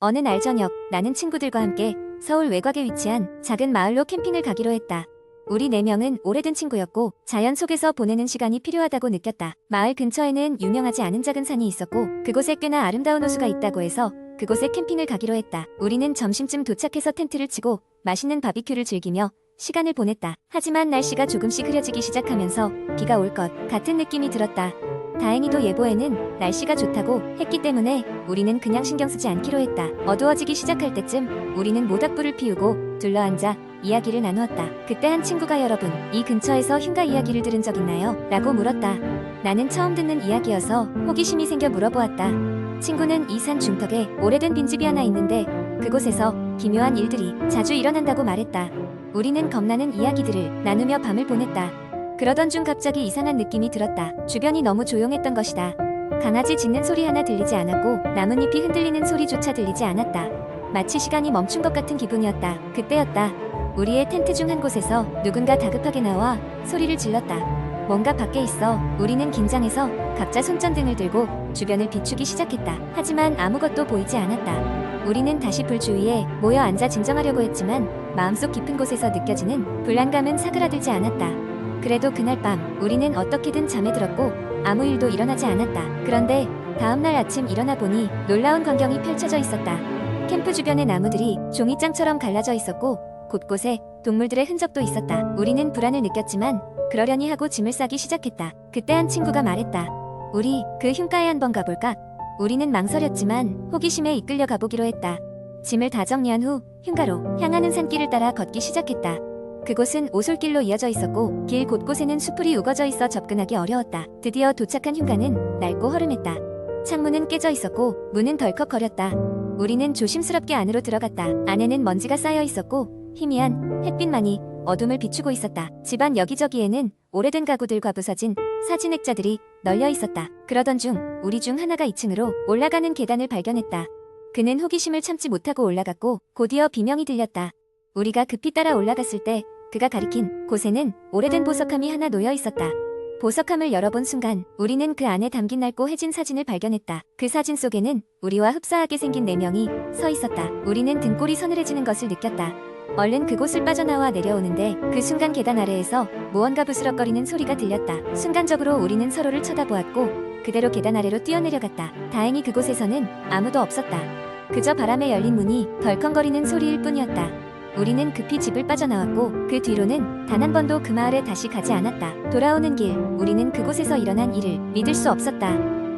어느 날 저녁, 나는 친구들과 함께 서울 외곽에 위치한 작은 마을로 캠핑을 가기로 했다. 우리 4명은 오래된 친구였고 자연 속에서 보내는 시간이 필요하다고 느꼈다. 마을 근처에는 유명하지 않은 작은 산이 있었고 그곳에 꽤나 아름다운 호수가 있다고 해서 그곳에 캠핑을 가기로 했다. 우리는 점심쯤 도착해서 텐트를 치고 맛있는 바비큐를 즐기며 시간을 보냈다. 하지만 날씨가 조금씩 흐려지기 시작하면서 비가 올 것 같은 느낌이 들었다. 다행히도 예보에는 날씨가 좋다고 했기 때문에 우리는 그냥 신경 쓰지 않기로 했다. 어두워지기 시작할 때쯤 우리는 모닥불을 피우고 둘러앉아 이야기를 나누었다. 그때 한 친구가 여러분, 이 근처에서 흉가 이야기를 들은 적 있나요? 라고 물었다. 나는 처음 듣는 이야기여서 호기심이 생겨 물어보았다. 친구는 이 산 중턱에 오래된 빈집이 하나 있는데 그곳에서 기묘한 일들이 자주 일어난다고 말했다. 우리는 겁나는 이야기들을 나누며 밤을 보냈다. 그러던 중 갑자기 이상한 느낌이 들었다. 주변이 너무 조용했던 것이다. 강아지 짖는 소리 하나 들리지 않았고 나뭇잎이 흔들리는 소리조차 들리지 않았다. 마치 시간이 멈춘 것 같은 기분이었다. 그때였다. 우리의 텐트 중 한 곳에서 누군가 다급하게 나와 소리를 질렀다. 뭔가 밖에 있어. 우리는 긴장해서 각자 손전등을 들고 주변을 비추기 시작했다. 하지만 아무것도 보이지 않았다. 우리는 다시 불 주위에 모여 앉아 진정하려고 했지만 마음속 깊은 곳에서 느껴지는 불안감은 사그라들지 않았다. 그래도 그날 밤 우리는 어떻게든 잠에 들었고 아무 일도 일어나지 않았다. 그런데 다음날 아침 일어나 보니 놀라운 광경이 펼쳐져 있었다. 캠프 주변의 나무들이 종이장처럼 갈라져 있었고 곳곳에 동물들의 흔적도 있었다. 우리는 불안을 느꼈지만 그러려니 하고 짐을 싸기 시작했다. 그때 한 친구가 말했다. 우리 그 흉가에 한번 가볼까? 우리는 망설였지만 호기심에 이끌려 가보기로 했다. 짐을 다 정리한 후 흉가로 향하는 산길을 따라 걷기 시작했다. 그곳은 오솔길로 이어져 있었고 길 곳곳에는 수풀이 우거져 있어 접근하기 어려웠다. 드디어 도착한 흉가는 낡고 허름했다. 창문은 깨져 있었고 문은 덜컥거렸다. 우리는 조심스럽게 안으로 들어갔다. 안에는 먼지가 쌓여 있었고 희미한 햇빛만이 어둠을 비추고 있었다. 집안 여기저기에는 오래된 가구들과 부서진 사진 액자들이 널려 있었다. 그러던 중 우리 중 하나가 2층으로 올라가는 계단을 발견했다. 그는 호기심을 참지 못하고 올라갔고 곧이어 비명이 들렸다. 우리가 급히 따라 올라갔을 때 그가 가리킨 곳에는 오래된 보석함이 하나 놓여 있었다. 보석함을 열어본 순간 우리는 그 안에 담긴 낡고 해진 사진을 발견했다. 그 사진 속에는 우리와 흡사하게 생긴 4명이 서 있었다. 우리는 등골이 서늘해지는 것을 느꼈다. 얼른 그곳을 빠져나와 내려오는데 그 순간 계단 아래에서 무언가 부스럭거리는 소리가 들렸다. 순간적으로 우리는 서로를 쳐다보았고 그대로 계단 아래로 뛰어내려갔다. 다행히 그곳에서는 아무도 없었다. 그저 바람에 열린 문이 덜컹거리는 소리일 뿐이었다. 우리는 급히 집을 빠져나왔고 그 뒤로는 단 한 번도 그 마을에 다시 가지 않았다. 돌아오는 길 우리는 그곳에서 일어난 일을 믿을 수 없었다.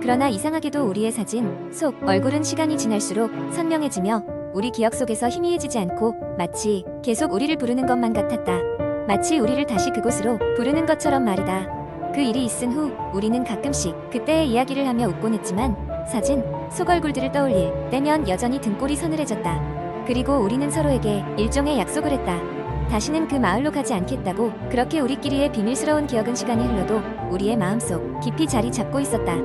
그러나 이상하게도 우리의 사진 속 얼굴은 시간이 지날수록 선명해지며 우리 기억 속에서 희미해지지 않고 마치 계속 우리를 부르는 것만 같았다. 마치 우리를 다시 그곳으로 부르는 것처럼 말이다. 그 일이 있은 후 우리는 가끔씩 그때의 이야기를 하며 웃곤 했지만 사진 속 얼굴들을 떠올릴 때면 여전히 등골이 서늘해졌다. 그리고 우리는 서로에게 일종의 약속을 했다. 다시는 그 마을로 가지 않겠다고. 그렇게 우리끼리의 비밀스러운 기억은 시간이 흘러도 우리의 마음속 깊이 자리 잡고 있었다.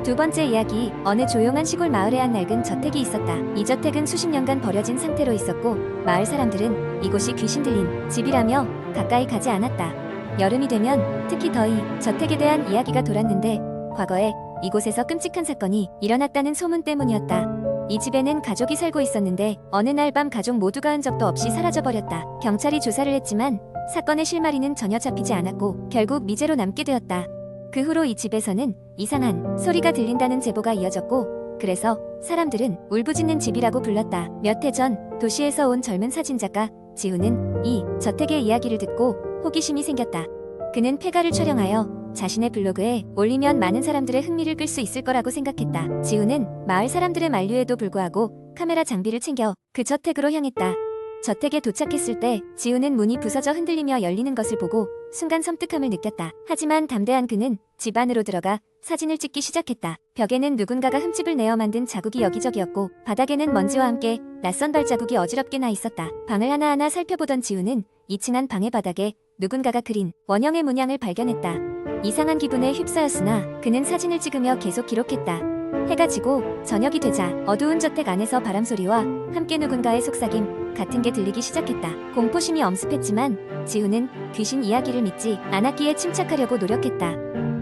두 번째 이야기, 어느 조용한 시골 마을에 한 낡은 저택이 있었다. 이 저택은 수십 년간 버려진 상태로 있었고 마을 사람들은 이곳이 귀신 들린 집이라며 가까이 가지 않았다. 여름이 되면 특히 더위 저택에 대한 이야기가 돌았는데 과거에 이곳에서 끔찍한 사건이 일어났다는 소문 때문이었다. 이 집에는 가족이 살고 있었는데 어느 날 밤 가족 모두가 흔적도 없이 사라져버렸다. 경찰이 조사를 했지만 사건의 실마리는 전혀 잡히지 않았고 결국 미제로 남게 되었다. 그 후로 이 집에서는 이상한 소리가 들린다는 제보가 이어졌고 그래서 사람들은 울부짖는 집이라고 불렀다. 몇 해 전 도시에서 온 젊은 사진작가 지우는 이 저택의 이야기를 듣고 호기심이 생겼다. 그는 폐가를 촬영하여 자신의 블로그에 올리면 많은 사람들의 흥미를 끌 수 있을 거라고 생각했다. 지우는 마을 사람들의 만류에도 불구하고 카메라 장비를 챙겨 그 저택으로 향했다. 저택에 도착했을 때 지우는 문이 부서져 흔들리며 열리는 것을 보고 순간 섬뜩함을 느꼈다. 하지만 담대한 그는 집 안으로 들어가 사진을 찍기 시작했다. 벽에는 누군가가 흠집을 내어 만든 자국이 여기저기였고 바닥에는 먼지와 함께 낯선 발자국이 어지럽게 나 있었다. 방을 하나하나 살펴보던 지우는 2층 한 방의 바닥에 누군가가 그린 원형의 문양을 발견했다. 이상한 기분에 휩싸였으나 그는 사진을 찍으며 계속 기록했다. 해가 지고 저녁이 되자 어두운 저택 안에서 바람소리와 함께 누군가의 속삭임 같은 게 들리기 시작했다. 공포심이 엄습했지만 지훈은 귀신 이야기를 믿지 않았기에 침착하려고 노력했다.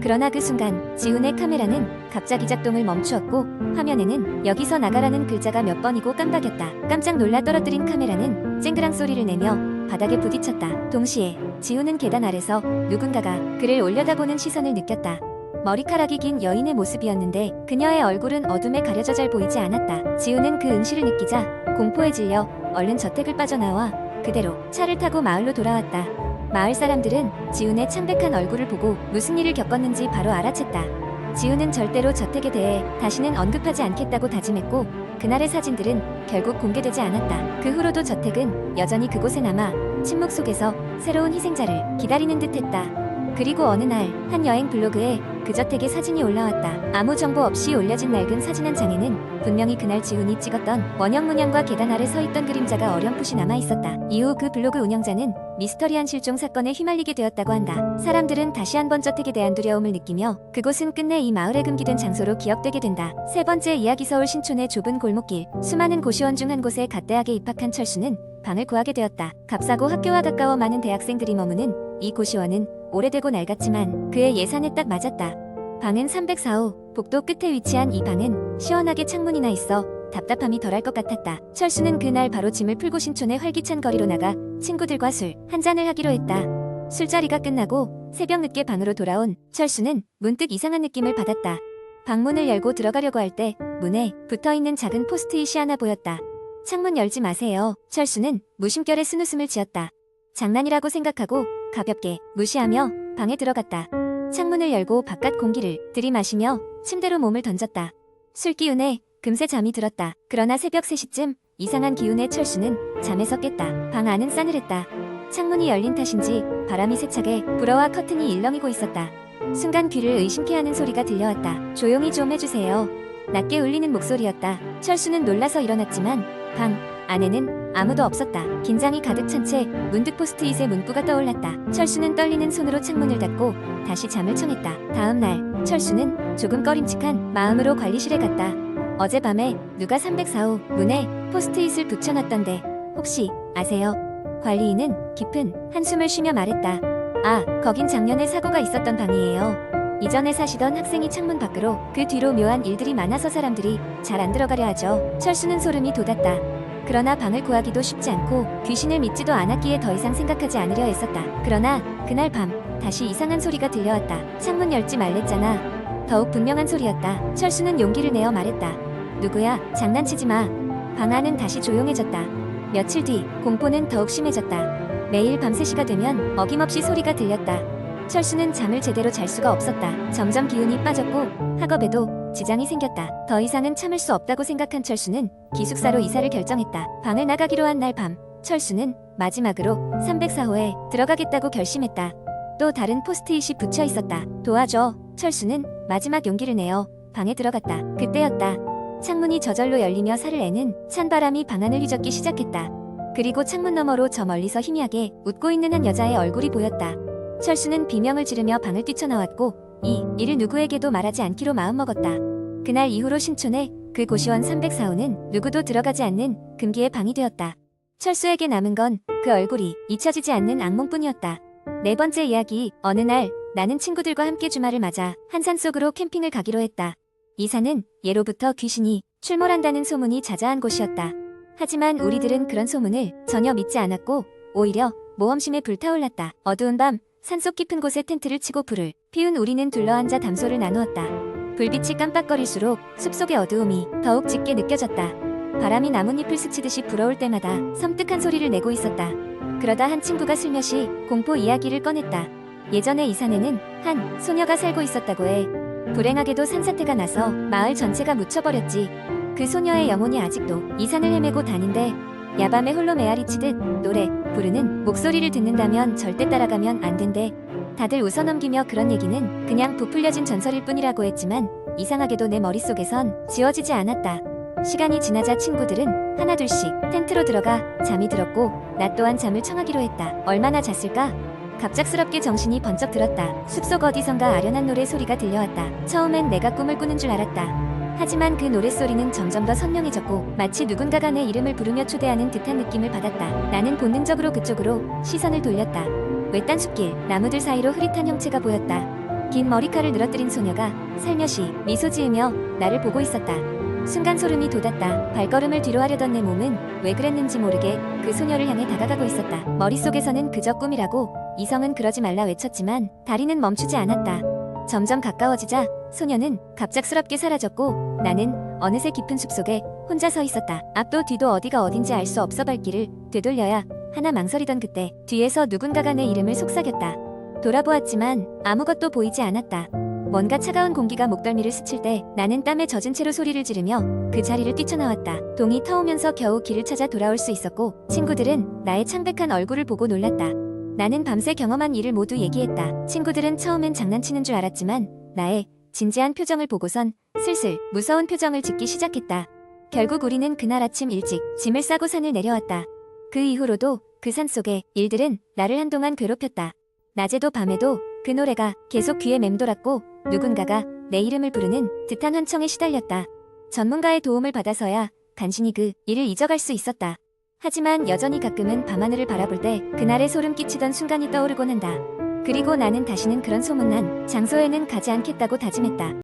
그러나 그 순간 지훈의 카메라는 갑자기 작동을 멈추었고 화면에는 여기서 나가라는 글자가 몇 번이고 깜박였다. 깜짝 놀라 떨어뜨린 카메라는 쨍그랑 소리를 내며 바닥에 부딪혔다. 동시에 지훈은 계단 아래서 누군가가 그를 올려다보는 시선을 느꼈다. 머리카락이 긴 여인의 모습이었는데 그녀의 얼굴은 어둠에 가려져 잘 보이지 않았다. 지훈은 그 응시를 느끼자 공포에 질려 얼른 저택을 빠져나와 그대로 차를 타고 마을로 돌아왔다. 마을 사람들은 지훈의 창백한 얼굴을 보고 무슨 일을 겪었는지 바로 알아챘다. 지훈은 절대로 저택에 대해 다시는 언급하지 않겠다고 다짐했고 그날의 사진들은 결국 공개되지 않았다. 그 후로도 저택은 여전히 그곳에 남아 침묵 속에서 새로운 희생자를 기다리는 듯했다. 그리고 어느 날 한 여행 블로그에 그 저택의 사진이 올라왔다. 아무 정보 없이 올려진 낡은 사진 한 장에는 분명히 그날 지훈이 찍었던 원형 문양과 계단 아래 서 있던 그림자가 어렴풋이 남아있었다. 이후 그 블로그 운영자는 미스터리한 실종 사건에 휘말리게 되었다고 한다. 사람들은 다시 한번 저택에 대한 두려움을 느끼며 그곳은 끝내 이 마을에 금기된 장소로 기억되게 된다. 세 번째 이야기. 서울 신촌의 좁은 골목길. 수많은 고시원 중 한 곳에 갓 대학에 입학한 철수는 방을 구하게 되었다. 값싸고 학교와 가까워 많은 대학생들이 머무는 이 고시원은 오래되고 낡았지만 그의 예산에 딱 맞았다. 방은 304호. 복도 끝에 위치한 이 방은 시원하게 창문이나 있어 답답함이 덜할 것 같았다. 철수는 그날 바로 짐을 풀고 신촌의 활기찬 거리로 나가 친구들과 술 한잔을 하기로 했다. 술자리가 끝나고 새벽 늦게 방으로 돌아온 철수는 문득 이상한 느낌을 받았다. 방문을 열고 들어가려고 할 때 문에 붙어있는 작은 포스트잇이 하나 보였다. 창문 열지 마세요. 철수는 무심결에 쓴웃음을 지었다. 장난이라고 생각하고 가볍게 무시하며 방에 들어갔다. 창문을 열고 바깥 공기를 들이마시며 침대로 몸을 던졌다. 술 기운에 금세 잠이 들었다. 그러나 새벽 3시쯤 이상한 기운에 철수는 잠에서 깼다. 방 안은 싸늘했다. 창문이 열린 탓인지 바람이 세차게 불어와 커튼이 일렁이고 있었다. 순간 귀를 의심케 하는 소리가 들려왔다. 조용히 좀 해주세요. 낮게 울리는 목소리였다. 철수는 놀라서 일어났지만 방 안에는 아무도 없었다. 긴장이 가득 찬 채 문득 포스트잇의 문구가 떠올랐다. 철수는 떨리는 손으로 창문을 닫고 다시 잠을 청했다. 다음 날 철수는 조금 꺼림칙한 마음으로 관리실에 갔다. 어젯밤에 누가 304호 문에 포스트잇을 붙여놨던데 혹시 아세요? 관리인은 깊은 한숨을 쉬며 말했다. 아, 거긴 작년에 사고가 있었던 방이에요. 이전에 사시던 학생이 창문 밖으로 그 뒤로 묘한 일들이 많아서 사람들이 잘 안 들어가려 하죠. 철수는 소름이 돋았다. 그러나 방을 구하기도 쉽지 않고 귀신을 믿지도 않았기에 더 이상 생각하지 않으려 했었다. 그러나 그날 밤 다시 이상한 소리가 들려왔다. 창문 열지 말랬잖아. 더욱 분명한 소리였다. 철수는 용기를 내어 말했다. 누구야? 장난치지 마. 방 안은 다시 조용해졌다. 며칠 뒤 공포는 더욱 심해졌다. 매일 밤 3시가 되면 어김없이 소리가 들렸다. 철수는 잠을 제대로 잘 수가 없었다. 점점 기운이 빠졌고 학업에도 지장이 생겼다. 더 이상은 참을 수 없다고 생각한 철수는 기숙사로 이사를 결정했다. 방을 나가기로 한 날 밤 철수는 마지막으로 304호에 들어가겠다고 결심했다. 또 다른 포스트잇이 붙여 있었다. 도와줘. 철수는 마지막 용기를 내어 방에 들어갔다. 그때였다. 창문이 저절로 열리며 살을 애는 찬바람이 방 안을 휘젓기 시작했다. 그리고 창문 너머로 저 멀리서 희미하게 웃고 있는 한 여자의 얼굴이 보였다. 철수는 비명을 지르며 방을 뛰쳐나왔고 이 일을 누구에게도 말하지 않기로 마음먹었다. 그날 이후로 신촌의 그 고시원 304호는 누구도 들어가지 않는 금기의 방이 되었다. 철수에게 남은 건 그 얼굴이 잊혀지지 않는 악몽뿐이었다. 네 번째 이야기. 어느 날 나는 친구들과 함께 주말을 맞아 한 산 속으로 캠핑을 가기로 했다. 이 산은 예로부터 귀신이 출몰한다는 소문이 자자한 곳이었다. 하지만 우리들은 그런 소문을 전혀 믿지 않았고 오히려 모험심에 불타올랐다. 어두운 밤 산속 깊은 곳에 텐트를 치고 불을 피운 우리는 둘러앉아 담소를 나누었다. 불빛이 깜빡거릴수록 숲속의 어두움이 더욱 짙게 느껴졌다. 바람이 나뭇잎을 스치듯이 불어올 때마다 섬뜩한 소리를 내고 있었다. 그러다 한 친구가 슬며시 공포 이야기를 꺼냈다. 예전에 이 산에는 한 소녀가 살고 있었다고 해. 불행하게도 산사태가 나서 마을 전체가 묻혀버렸지. 그 소녀의 영혼이 아직도 이 산을 헤매고 다닌대. 야밤에 홀로 메아리치듯 노래 부르는 목소리를 듣는다면 절대 따라가면 안 된대. 다들 웃어넘기며 그런 얘기는 그냥 부풀려진 전설일 뿐이라고 했지만 이상하게도 내 머릿속에선 지워지지 않았다. 시간이 지나자 친구들은 하나둘씩 텐트로 들어가 잠이 들었고 나 또한 잠을 청하기로 했다. 얼마나 잤을까? 갑작스럽게 정신이 번쩍 들었다. 숲속 어디선가 아련한 노래 소리가 들려왔다. 처음엔 내가 꿈을 꾸는 줄 알았다. 하지만 그 노랫소리는 점점 더 선명해졌고 마치 누군가가 내 이름을 부르며 초대하는 듯한 느낌을 받았다. 나는 본능적으로 그쪽으로 시선을 돌렸다. 외딴 숲길, 나무들 사이로 흐릿한 형체가 보였다. 긴 머리칼을 늘어뜨린 소녀가 살며시 미소 지으며 나를 보고 있었다. 순간 소름이 돋았다. 발걸음을 뒤로 하려던 내 몸은 왜 그랬는지 모르게 그 소녀를 향해 다가가고 있었다. 머릿속에서는 그저 꿈이라고, 이성은 그러지 말라 외쳤지만 다리는 멈추지 않았다. 점점 가까워지자 소녀는 갑작스럽게 사라졌고 나는 어느새 깊은 숲속에 혼자 서 있었다. 앞도 뒤도 어디가 어딘지 알 수 없어 발길을 되돌려야 하나 망설이던 그때 뒤에서 누군가가 내 이름을 속삭였다. 돌아보았지만 아무것도 보이지 않았다. 뭔가 차가운 공기가 목덜미를 스칠 때 나는 땀에 젖은 채로 소리를 지르며 그 자리를 뛰쳐나왔다. 동이 터오면서 겨우 길을 찾아 돌아올 수 있었고 친구들은 나의 창백한 얼굴을 보고 놀랐다. 나는 밤새 경험한 일을 모두 얘기했다. 친구들은 처음엔 장난치는 줄 알았지만 나의 진지한 표정을 보고선 슬슬 무서운 표정을 짓기 시작했다. 결국 우리는 그날 아침 일찍 짐을 싸고 산을 내려왔다. 그 이후로도 그 산속의 일들은 나를 한동안 괴롭혔다. 낮에도 밤에도 그 노래가 계속 귀에 맴돌았고 누군가가 내 이름을 부르는 듯한 환청에 시달렸다. 전문가의 도움을 받아서야 간신히 그 일을 잊어갈 수 있었다. 하지만 여전히 가끔은 밤하늘을 바라볼 때 그날의 소름 끼치던 순간이 떠오르곤 한다. 그리고 나는 다시는 그런 소문난 장소에는 가지 않겠다고 다짐했다.